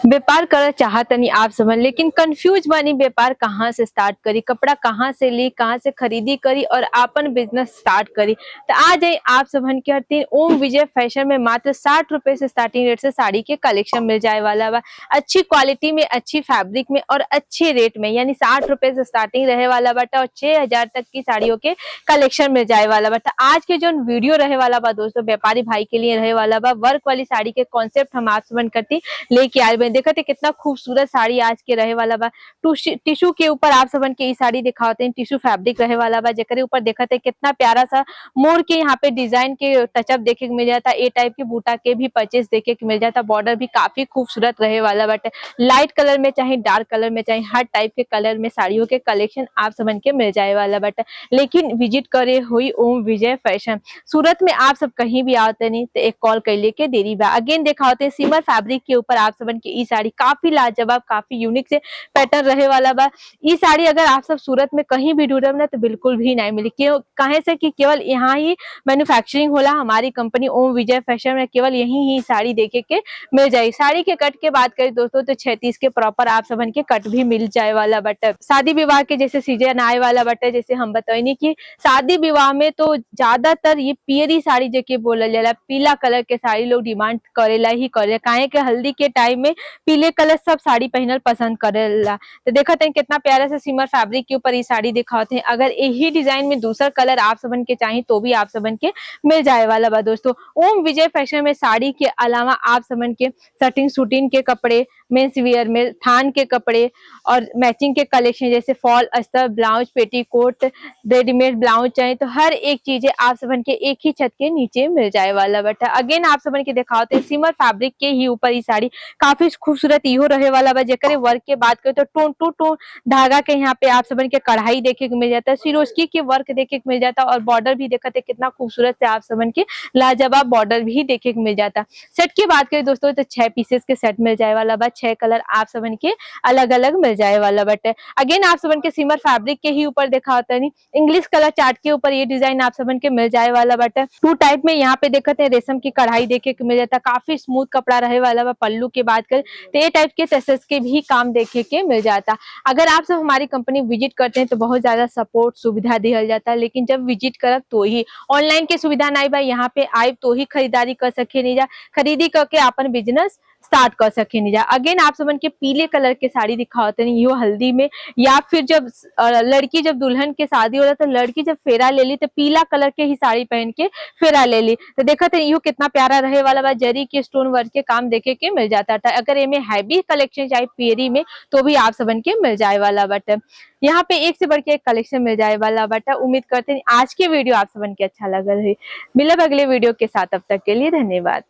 व्यापार करल चाहतनी आप समझ, लेकिन कंफ्यूज बानी व्यापार कहाँ से स्टार्ट करी, कपड़ा कहाँ से ली, कहाँ से खरीदी करी और आपन बिजनेस स्टार्ट करी। तो आ जाए आप सबन के हर ओम विजय फैशन में मात्र 60 रुपए से स्टार्टिंग रेट से साड़ी के कलेक्शन मिल जाए वाला बा। अच्छी क्वालिटी में, अच्छी फैब्रिक में और अच्छे रेट में, यानी 60 रुपए से स्टार्टिंग रहे वाला बाटा और 6000 तक की साड़ियों के कलेक्शन मिल जाए वाला बाटा। आज के जो वीडियो रहे वाला बा दोस्तों, व्यापारी भाई के लिए रहे वाला बा। वर्क वाली साड़ी के कॉन्सेप्ट हम आप सबन करती लेके आए हुए। देखते कितना खूबसूरत साड़ी आज के रहे वाला बा। टिश्यू के ऊपर आप सबन के ई साड़ी दिखाते हैं, टिश्यू फैब्रिक रहे वाला बा, जेकरे ऊपर देखते कितना प्यारा सा मोर के यहाँ पे डिजाइन के टचअप देखे के मिल जाता। ए टाइप के बूटा के भी परचेस देखे के मिल जाता। बॉर्डर भी काफी खूबसूरत रहे वाला बट लाइट कलर में चाहे डार्क कलर में चाहे हर टाइप के कलर में साड़ियों के कलेक्शन आप सबन के मिल जाए वाला बट लेकिन विजिट करे हुई ओम विजय फैशन। सूरत में आप सब कहीं भी आते नहीं तो एक कॉल कर लेके देरी बा। अगेन दिखाते हैं सिमर फैब्रिक के ऊपर आप सबन के ई साड़ी काफी लाजवाब, काफी यूनिक से पैटर्न रहे वाला बा। ई साड़ी अगर आप सब सूरत में कहीं भी ढूंढब ना तो बिल्कुल भी नहीं मिली। क्यों कहे से कि केवल यहाँ ही मैन्युफैक्चरिंग होला। हमारी कंपनी ओम विजय फैशन में केवल यही ही साड़ी देखे के मिल जाएगी। साड़ी के कट के बात करें दोस्तों तो 36 के प्रॉपर आप सबन के कट भी मिल जाए वाला बट शादी विवाह के जैसे सीजन आए वाला बट जैसे हम बताइए कि शादी विवाह में तो ज्यादातर ये पियरी साड़ी जो के बोला जाला, पीला कलर के साड़ी लोग डिमांड करेला ही करे। काहे के हल्दी के टाइम में पीले कलर सब साड़ी पहनल पसंद करेला। तो देखते हैं कितना प्यारा से सिमर फैब्रिक के ऊपर ये साड़ी दिखाते हैं। अगर यही डिजाइन में दूसरा कलर आप सबन के चाहिए तो भी आप सबन के मिल जाए वाला बा दोस्तों। ओम विजय फैशन में साड़ी के अलावा आप सबन के शर्टिंग शूटिंग के कपड़े, मेंस वियर में थान के कपड़े और मैचिंग के कलेक्शन जैसे फॉल अस्तर, ब्लाउज, पेटीकोट, रेडीमेड ब्लाउज चाहिए तो हर एक चीजें आप सबन के एक ही छत के नीचे मिल जाए वाला बट अगेन आप सबन के दिखाते हैं सिमर फैब्रिक के ही ऊपर ये साड़ी काफी खूबसूरत इहो रहे वाला बा। जेकरे वर्क के बात करें तो टोन टू टोन धागा के यहाँ पे आप सबन के कढ़ाई देखे को मिल जाता है, सिरोस्की के वर्क देखे को मिल जाता और बॉर्डर भी देखते कितना खूबसूरत से आप सबन के लाजवाब बॉर्डर भी देखे को मिल जाता। सेट की बात करें दोस्तों तो 6 पीसेस के सेट मिल जाए वाला बा। 6 कलर आप सबन के अलग अलग मिल जाए वाला बट अगेन आप सबन के सिमर फैब्रिक के ही ऊपर देखा होता है इंग्लिश कलर चार्ट के ऊपर ये डिजाइन आप सबन के मिल जाए वाला बट टू टाइप में यहाँ पे देखते हैं रेशम की कढ़ाई देखे को मिल जाता। काफी स्मूथ कपड़ा रहे वाला बा। पल्लू की बात करें तो ये टाइप के सेसेस के भी काम देखे के मिल जाता। अगर आप सब हमारी कंपनी विजिट करते हैं तो बहुत ज्यादा सपोर्ट सुविधा दिया जाता है, लेकिन जब विजिट करब तो ही ऑनलाइन के सुविधा नहीं बा। यहाँ पे आए तो ही खरीदारी कर सके नहीं जा, खरीदी करके अपन बिजनेस स्टार्ट कर सके नहीं जा। अगेन आप सबन के पीले कलर के साड़ी दिखाते हैं यो हल्दी में, या फिर जब लड़की जब दुल्हन के शादी होला तो लड़की जब फेरा ले ली तो पीला कलर के ही साड़ी पहन के फेरा ले ली। तो देखते हैं यो कितना प्यारा रहे वाला बा। जरी के स्टोन वर्क के काम देखे के मिल जाता था। अगर इनमें हैवी कलेक्शन चाहिए पियरी में तो भी आप सबन के मिल जाए वाला बट यहाँ पे एक से बढ़ के एक कलेक्शन मिल जाए वाला बट उम्मीद करते हैं आज के वीडियो आप सबन के अच्छा लगा है। मिलब अगले वीडियो के साथ, तब तक के लिए धन्यवाद।